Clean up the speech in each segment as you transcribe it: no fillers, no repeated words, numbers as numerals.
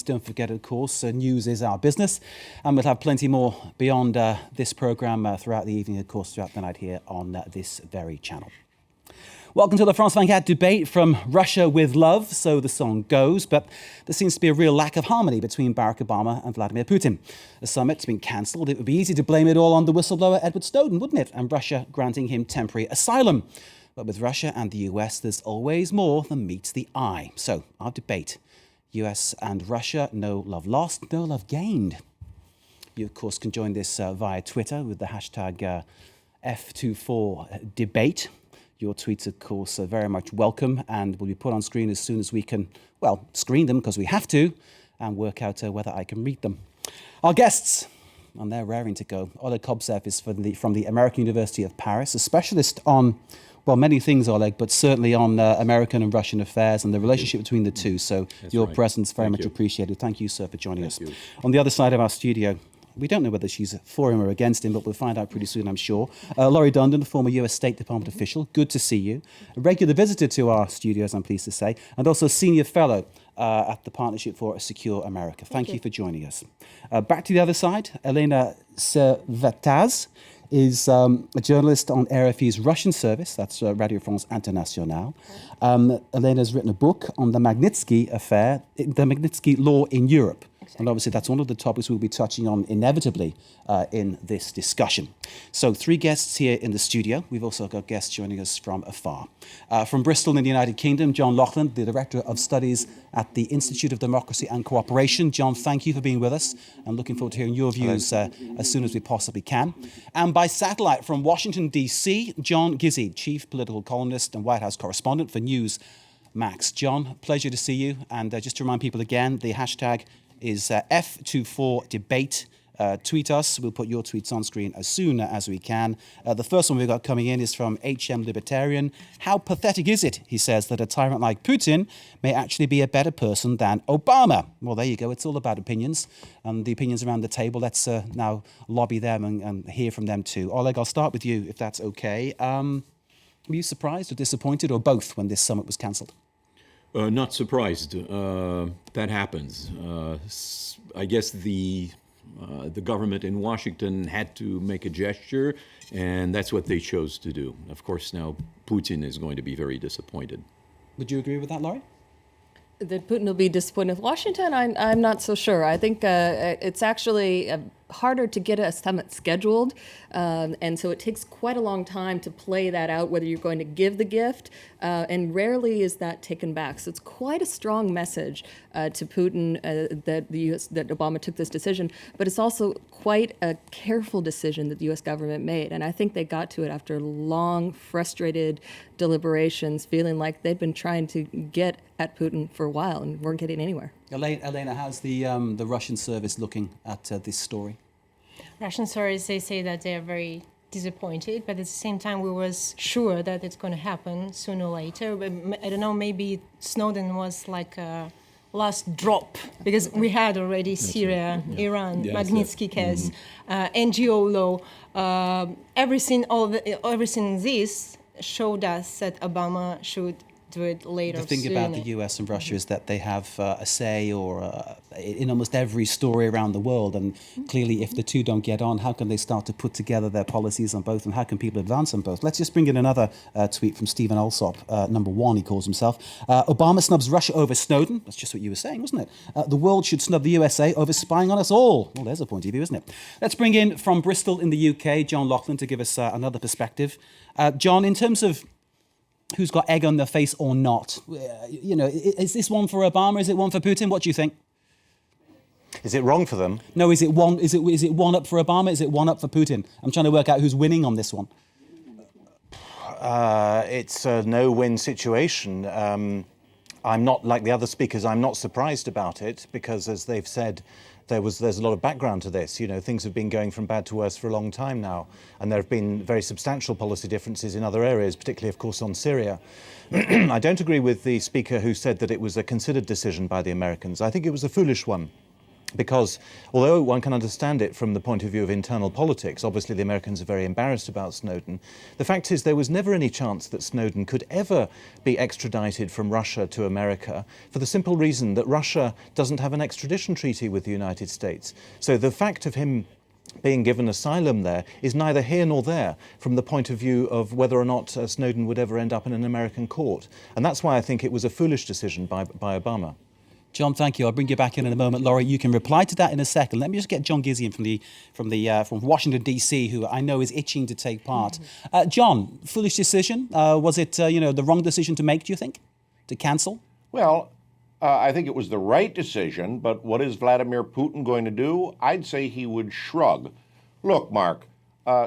Don't forget, of course, news is our business. And we'll have plenty more beyond this programme throughout the evening, of course, throughout the night here on this very channel. Welcome to the François Picard debate from Russia with love, so the song goes, but there seems to be a real lack of harmony between Barack Obama and Vladimir Putin. The summit's been cancelled. It would be easy to blame it all on the whistleblower Edward Snowden, wouldn't it? And Russia granting him temporary asylum. But with Russia and the US, there's always more than meets the eye. So, our debate. US and Russia, no love lost, no love gained. You, of course, can join this via Twitter with the hashtag F24debate. Your tweets, of course, are very much welcome and will be put on screen as soon as we can, well, screen them because we have to, and work out whether I can read them. Our guests, and they're raring to go. Oleg Kobzev is from the American University of Paris, a specialist on, well, many things, Oleg, but certainly on American and Russian affairs and the relationship between the two. So your presence very much appreciated. Thank you, sir, for joining us. On the other side of our studio, we don't know whether she's for him or against him, but we'll find out pretty soon, I'm sure. Laurie Dundon, the former US State Department official. Good to see you. A regular visitor to our studios, I'm pleased to say, and also senior fellow at the Partnership for a Secure America. Thank you for joining us. Back to the other side, Elena Servetaz is a journalist on RFI's Russian service, that's Radio France Internationale. Elena's written a book on the Magnitsky affair, the Magnitsky law in Europe. And obviously that's one of the topics we'll be touching on inevitably in this discussion. So 3 guests here in the studio. We've also got guests joining us from afar. From Bristol in the United Kingdom, John Laughlin, the Director of Studies at the Institute of Democracy and Cooperation. John, thank you for being with us and looking forward to hearing your views as soon as we possibly can. And by satellite from Washington, D.C., John Gizzi, Chief Political Columnist and White House Correspondent for News Max. John, pleasure to see you. And just to remind people again, the hashtag is F24debate. Tweet us. We'll put your tweets on screen as soon as we can. The first one we've got coming in is from HM Libertarian. How pathetic is it, he says, that a tyrant like Putin may actually be a better person than Obama? Well, there you go. It's all about opinions. And the opinions around the table, let's now lobby them and hear from them too. Oleg, I'll start with you, if that's okay. Were you surprised or disappointed or both when this summit was cancelled? Not surprised. That happens. I guess the government in Washington had to make a gesture, and that's what they chose to do. Of course, now Putin is going to be very disappointed. Would you agree with that, Laurie? That Putin will be disappointed with Washington, I'm not so sure. I think it's actually harder to get a summit scheduled, and so it takes quite a long time to play that out, whether you're going to give the gift, and rarely is that taken back. So it's quite a strong message to Putin that the U.S. that Obama took this decision, but it's also quite a careful decision that the U.S. government made, and I think they got to it after long, frustrated deliberations, feeling like they'd been trying to get at Putin for a while and weren't getting anywhere. Elena, how's the Russian service looking at this story? Russian sources, they say that they are very disappointed, but at the same time we was sure that it's going to happen sooner or later. But I don't know, maybe Snowden was like a last drop, because we had already Syria, Iran, Magnitsky case, NGO law, everything this showed us that Obama should do it later. The thing about the US and Russia is that they have a say in almost every story around the world, and clearly if the two don't get on, how can they start to put together their policies on both, and how can people advance on both? Let's just bring in another tweet from Stephen Alsop, number 1 he calls himself. Obama snubs Russia over Snowden. That's just what you were saying, wasn't it? The world should snub the USA over spying on us all. Well, there's a point of view, isn't it? Let's bring in from Bristol in the UK, John Laughlin, to give us another perspective. John, in terms of who's got egg on their face or not, is this one for Obama? Is it one for Putin? What do you think? Is it wrong for them? No, is it one up for Obama? Is it one up for Putin? I'm trying to work out who's winning on this one. It's a no-win situation. I'm not, like the other speakers, I'm not surprised about it, because as they've said, there's a lot of background to this. Things have been going from bad to worse for a long time now, and there have been very substantial policy differences in other areas, particularly, of course, on Syria. I don't agree with the speaker who said that it was a considered decision by the Americans. I think it was a foolish one. Because although one can understand it from the point of view of internal politics, obviously the Americans are very embarrassed about Snowden, the fact is there was never any chance that Snowden could ever be extradited from Russia to America for the simple reason that Russia doesn't have an extradition treaty with the United States. So the fact of him being given asylum there is neither here nor there from the point of view of whether or not Snowden would ever end up in an American court. And that's why I think it was a foolish decision by Obama. John, thank you. I'll bring you back in a moment. Laurie, you can reply to that in a second. Let me just get John Gizzian from Washington, D.C., who I know is itching to take part. John, foolish decision. Was it the wrong decision to make, do you think, to cancel? Well, I think it was the right decision, but what is Vladimir Putin going to do? I'd say he would shrug. Look, Mark,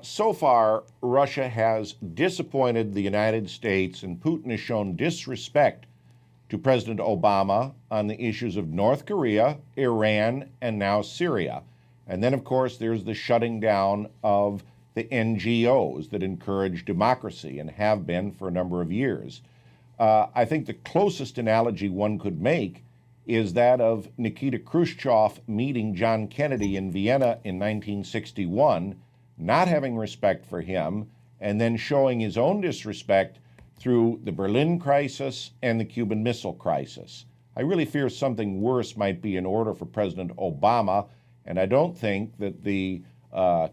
so far, Russia has disappointed the United States, and Putin has shown disrespect to President Obama on the issues of North Korea, Iran, and now Syria. And then, of course, there's the shutting down of the NGOs that encourage democracy and have been for a number of years. I think the closest analogy one could make is that of Nikita Khrushchev meeting John Kennedy in Vienna in 1961, not having respect for him, and then showing his own disrespect through the Berlin crisis and the Cuban Missile Crisis. I really fear something worse might be in order for President Obama, and I don't think that the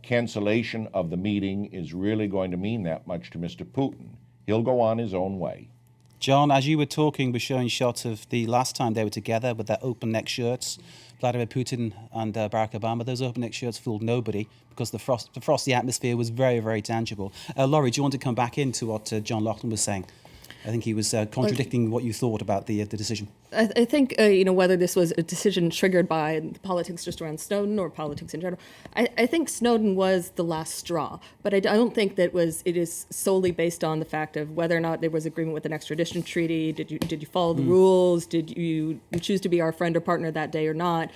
cancellation of the meeting is really going to mean that much to Mr. Putin. He'll go on his own way. John, as you were talking, we're showing shots of the last time they were together with their open neck shirts. Vladimir Putin and Barack Obama, those open neck shirts fooled nobody because the frosty atmosphere was very, very tangible. Laurie, do you want to come back into what John Laughlin was saying? I think he was contradicting what you thought about the decision. I think, whether this was a decision triggered by the politics just around Snowden or politics in general, I think Snowden was the last straw. But I don't think that it is solely based on the fact of whether or not there was agreement with an extradition treaty. Did you follow the rules? Did you choose to be our friend or partner that day or not?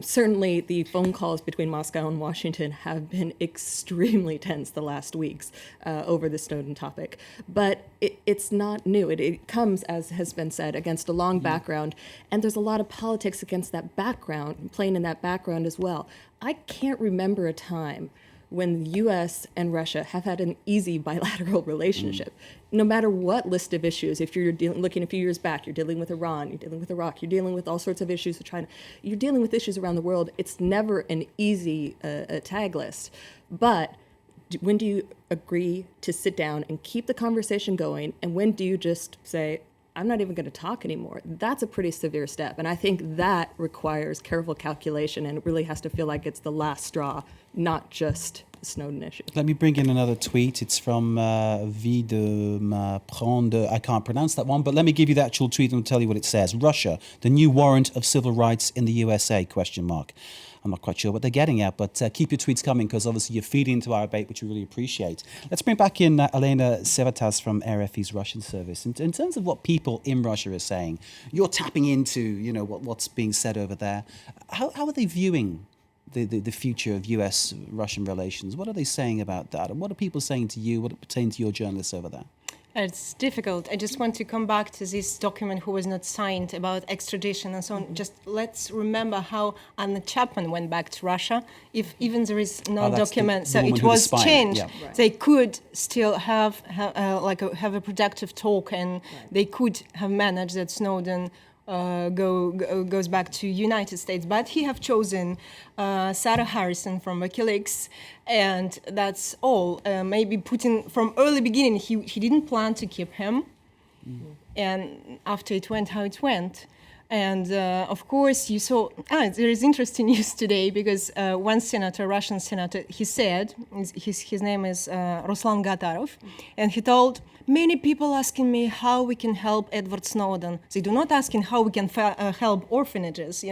Certainly, the phone calls between Moscow and Washington have been extremely tense the last weeks over the Snowden topic. But it's not new. It comes, as has been said, against a long background, and there's a lot of politics against that background, playing in that background as well. I can't remember a time when the U.S. and Russia have had an easy bilateral relationship. No matter what list of issues, if you're looking a few years back, you're dealing with Iran, you're dealing with Iraq, you're dealing with all sorts of issues with China, you're dealing with issues around the world. It's never an easy tag list. But when do you agree to sit down and keep the conversation going? And when do you just say, I'm not even going to talk anymore? That's a pretty severe step. And I think that requires careful calculation, and it really has to feel like it's the last straw, not just the Snowden issue. Let me bring in another tweet. It's from Vie de ma prendre. I can't pronounce that one, but let me give you the actual tweet and I'll tell you what it says. Russia, the new warrant of civil rights in the USA, question mark. I'm not quite sure what they're getting at, but keep your tweets coming because obviously you're feeding into our debate, which we really appreciate. Let's bring back in Elena Sevatas from RFI's Russian service. In terms of what people in Russia are saying, you're tapping into what's being said over there. How are they viewing the future of US-Russian relations? What are they saying about that? And what are people saying to you? What pertains to your journalists over there? It's difficult. I just want to come back to this document who was not signed about extradition and so on. Just let's remember how Anna Chapman went back to Russia. If even there is no document, so it was changed. Yeah. Right. They could still have a productive talk, and they could have managed that Snowden goes back to United States, but he have chosen Sarah Harrison from WikiLeaks, and that's all. Maybe Putin from early beginning he didn't plan to keep him, and after it went how it went. And of course, you saw, there is interesting news today because one senator, Russian senator, he said, his name is Ruslan Gatarov, and he told, many people asking me how we can help Edward Snowden. They do not asking how we can help orphanages,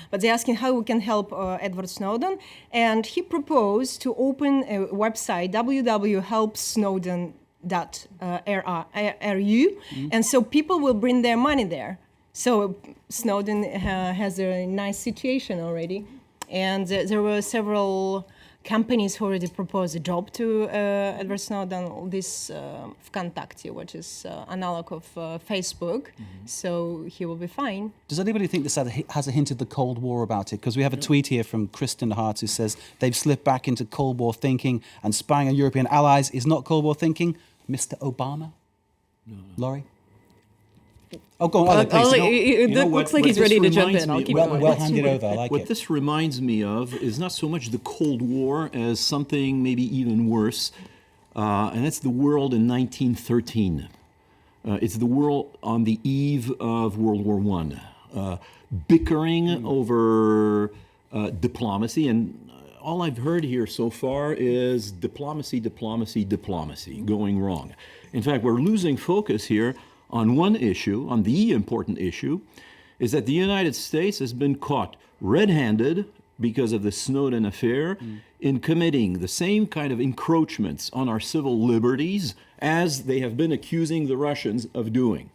but they're asking how we can help Edward Snowden. And he proposed to open a website, www.helpsnowden.ru, and so people will bring their money there. So Snowden has a nice situation already. And there were several companies who already proposed a job to Edward Snowden, this Vkontakte, which is analog of Facebook, so he will be fine. Does anybody think this has a hint of the Cold War about it? Because we have a tweet here from Kristen Hart who says they've slipped back into Cold War thinking and spying on European allies is not Cold War thinking. Mr. Obama? No. Laurie? Oh, go on, please. It looks like he's ready to jump in. I'll keep going. Well handed over. I like What it. this reminds me of is not so much the Cold War as something maybe even worse, and that's the world in 1913. It's the world on the eve of World War I, bickering over diplomacy, and all I've heard here so far is diplomacy going wrong. In fact, we're losing focus here on one issue, on the important issue, is that the United States has been caught red-handed because of the Snowden affair in committing the same kind of encroachments on our civil liberties as they have been accusing the Russians of doing.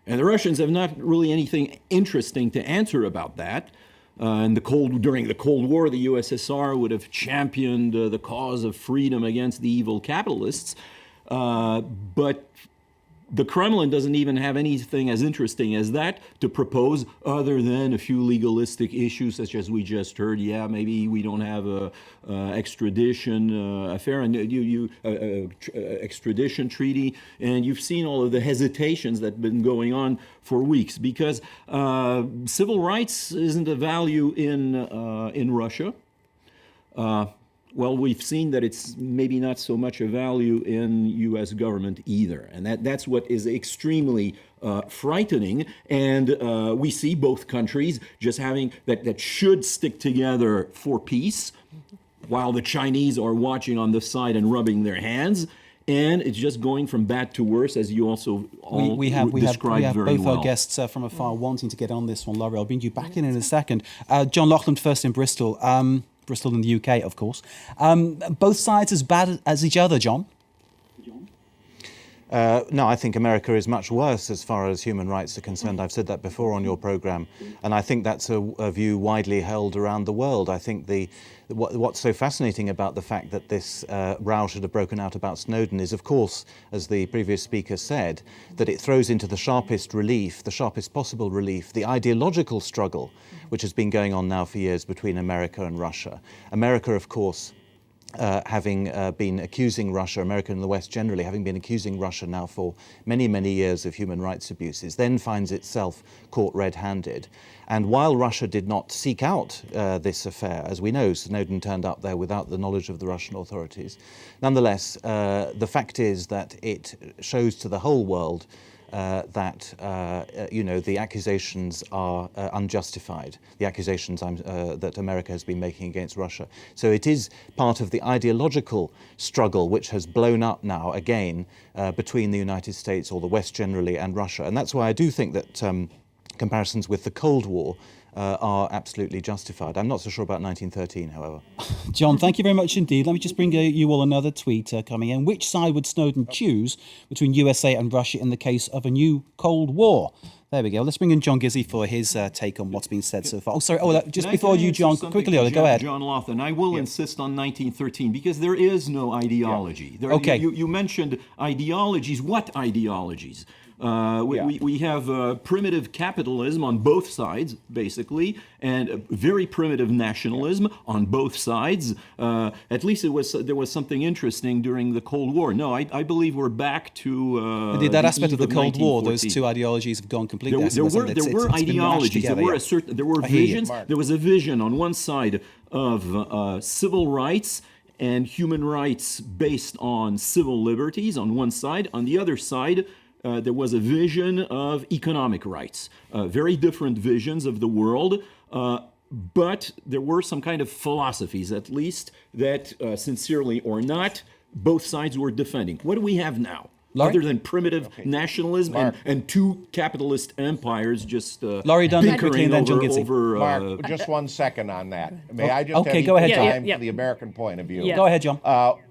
And the Russians have not really anything interesting to answer about that. During the Cold War, the USSR would have championed the cause of freedom against the evil capitalists, but the Kremlin doesn't even have anything as interesting as that to propose, other than a few legalistic issues, such as we just heard. Yeah, maybe we don't have a extradition affair and extradition treaty. And you've seen all of the hesitations that have been going on for weeks because civil rights isn't a value in Russia. Well, we've seen that it's maybe not so much a value in U.S. government either. And that's what is extremely frightening. And we see both countries just having that should stick together for peace, while the Chinese are watching on the side and rubbing their hands. And it's just going from bad to worse, as you also described very both well. our guests from afar wanting to get on this one. Laurie, I'll bring you back in a second. John Loughlin, first in Bristol. Bristol in the UK, of course. Both sides as bad as each other, John? No, I think America is much worse as far as human rights are concerned. I've said that before on your programme, and I think that's a view widely held around the world. I think what's so fascinating about the fact that this row should have broken out about Snowden is, of course, as the previous speaker said, that it throws into the sharpest possible relief, the ideological struggle which has been going on now for years between America and Russia. America, of course, having been accusing Russia, America and the West generally, having been accusing Russia now for many, many years of human rights abuses, then finds itself caught red-handed. And while Russia did not seek out this affair, as we know, Snowden turned up there without the knowledge of the Russian authorities, nonetheless, the fact is that it shows to the whole world that the accusations are unjustified, the accusations that America has been making against Russia. So it is part of the ideological struggle which has blown up now again between the United States, or the West generally, and Russia. And that's why I do think that comparisons with the Cold War are absolutely justified. I'm not so sure about 1913, however. John, thank you very much indeed. Let me just bring you all another tweet coming in. Which side would Snowden choose between USA and Russia in the case of a new Cold War? There we go. Let's bring in John Gizzi for his take on what's been said so far. Oh, sorry. Just before you, John, quickly, go ahead. John Loughlin, I will insist on 1913 because there is no ideology. Okay. You mentioned ideologies. What ideologies? We have primitive capitalism on both sides, basically, and very primitive nationalism on both sides. At least there was something interesting during the Cold War. No, I believe we're back to Indeed, that aspect of the Cold War, those two ideologies have gone completely. There were ideologies. There were visions. There was a vision on one side of civil rights and human rights based on civil liberties on one side. On the other side, there was a vision of economic rights, very different visions of the world, but there were some kind of philosophies, at least, that, sincerely or not, both sides were defending. What do we have now? Laurie? Other than primitive nationalism and two capitalist empires just Laurie Dunn, quickly, and then John Gizzi. over Mark, just 1 second on that. May I just have go ahead, John. time for the American point of view? Yeah. Go ahead, John.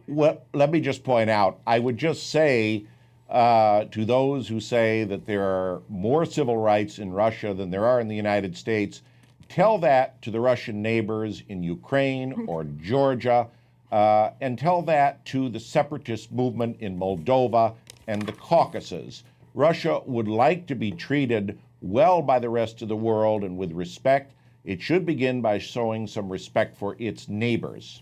Let me just point out, I would just say to those who say that there are more civil rights in Russia than there are in the United States, Tell that to the Russian neighbors in Ukraine or Georgia, and tell that to the separatist movement in Moldova and the Caucasus. Russia would like to be treated well by the rest of the world and with respect. It should begin by showing some respect for its neighbors.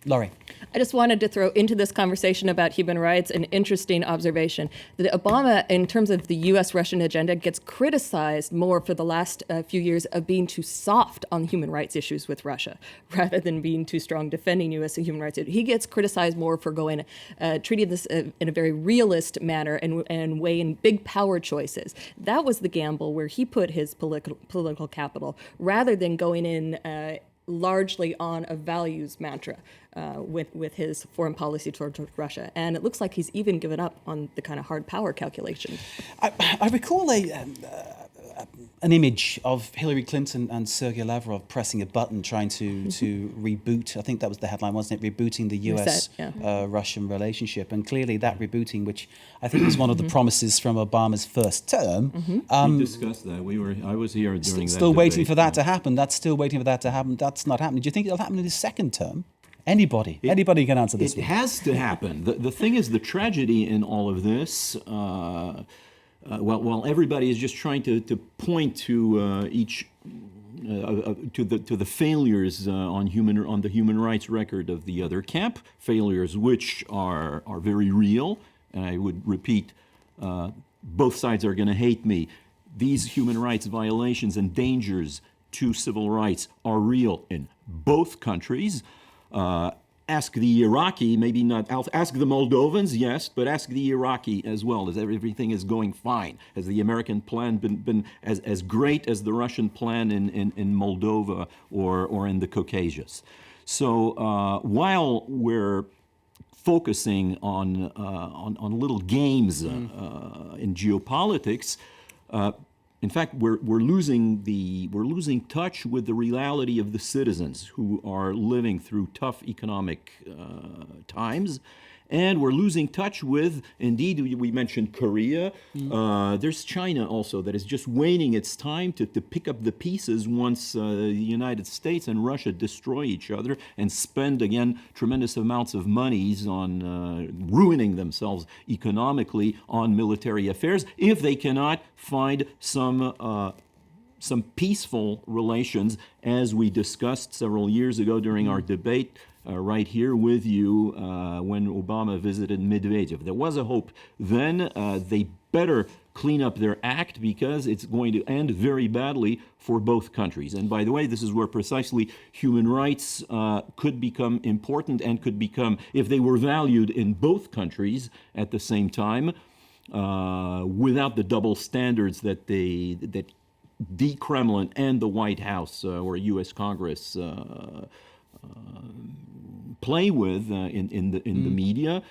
Laurie. I just wanted to throw into this conversation about human rights an interesting observation that Obama, in terms of the U.S.-Russian agenda, gets criticized more for the last few years of being too soft on human rights issues with Russia, rather than being too strong defending U.S. human rights. He gets criticized more for going, treating this in a very realist manner and weighing big power choices. That was the gamble where he put his political capital, rather than going in largely on a values mantra with his foreign policy towards Russia. And it looks like he's even given up on the kind of hard power calculation. I recall an image of Hillary Clinton and Sergei Lavrov pressing a button trying to reboot. I think that was the headline, wasn't it? Rebooting the US-Russian relationship. And clearly that rebooting, which I think was one of the promises from Obama's first term. We discussed that. I was here during that Still waiting debate. for that to happen. That's still waiting for that to happen. That's not happening. Do you think it'll happen in his second term? Anybody can answer this It one. has to happen. The thing is, the tragedy in all of this, while everybody is just trying to point to to the failures on the human rights record of the other camp, failures which are very real, and I would repeat, both sides are going to hate me. These human rights violations and dangers to civil rights are real in both countries. Ask the Iraqi, maybe not, ask the Moldovans, yes, but ask the Iraqi as well, as everything is going fine. Has the American plan been as great as the Russian plan in Moldova or in the Caucasus? So while we're focusing on little games in geopolitics, in fact, we're losing touch with the reality of the citizens who are living through tough economic times, and we're losing touch with, indeed, we mentioned Korea. There's China also that is just waiting its time to pick up the pieces once the United States and Russia destroy each other and spend again tremendous amounts of monies on ruining themselves economically on military affairs if they cannot find some peaceful relations, as we discussed several years ago during our debate right here with you when Obama visited Medvedev. There was a hope then. They better clean up their act because it's going to end very badly for both countries. And by the way, this is where precisely human rights could become important and could become, if they were valued in both countries at the same time, without the double standards that the Kremlin and the White House or U.S. Congress play with in the media,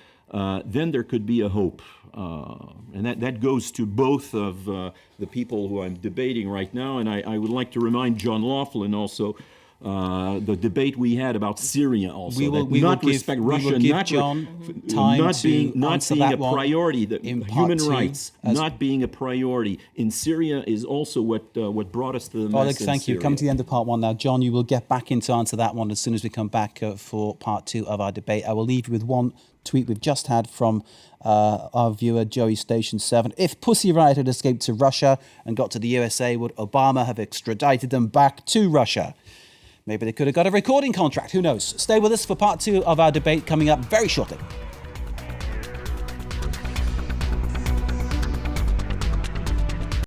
then there could be a hope. And that goes to both of the people who I'm debating right now. And I would like to remind John Laughlin also the debate we had about Syria also. We will give John time not being that a priority. Human rights not being a priority in Syria is also what brought us to the mess. Alex, thank you. Coming to the end of part one now. John, you will get back in to answer that one as soon as we come back for part two of our debate. I will leave you with one tweet we've just had from our viewer, Joey Station 7. If Pussy Riot had escaped to Russia and got to the USA, would Obama have extradited them back to Russia? Maybe they could have got a recording contract. Who knows? Stay with us for part two of our debate coming up very shortly.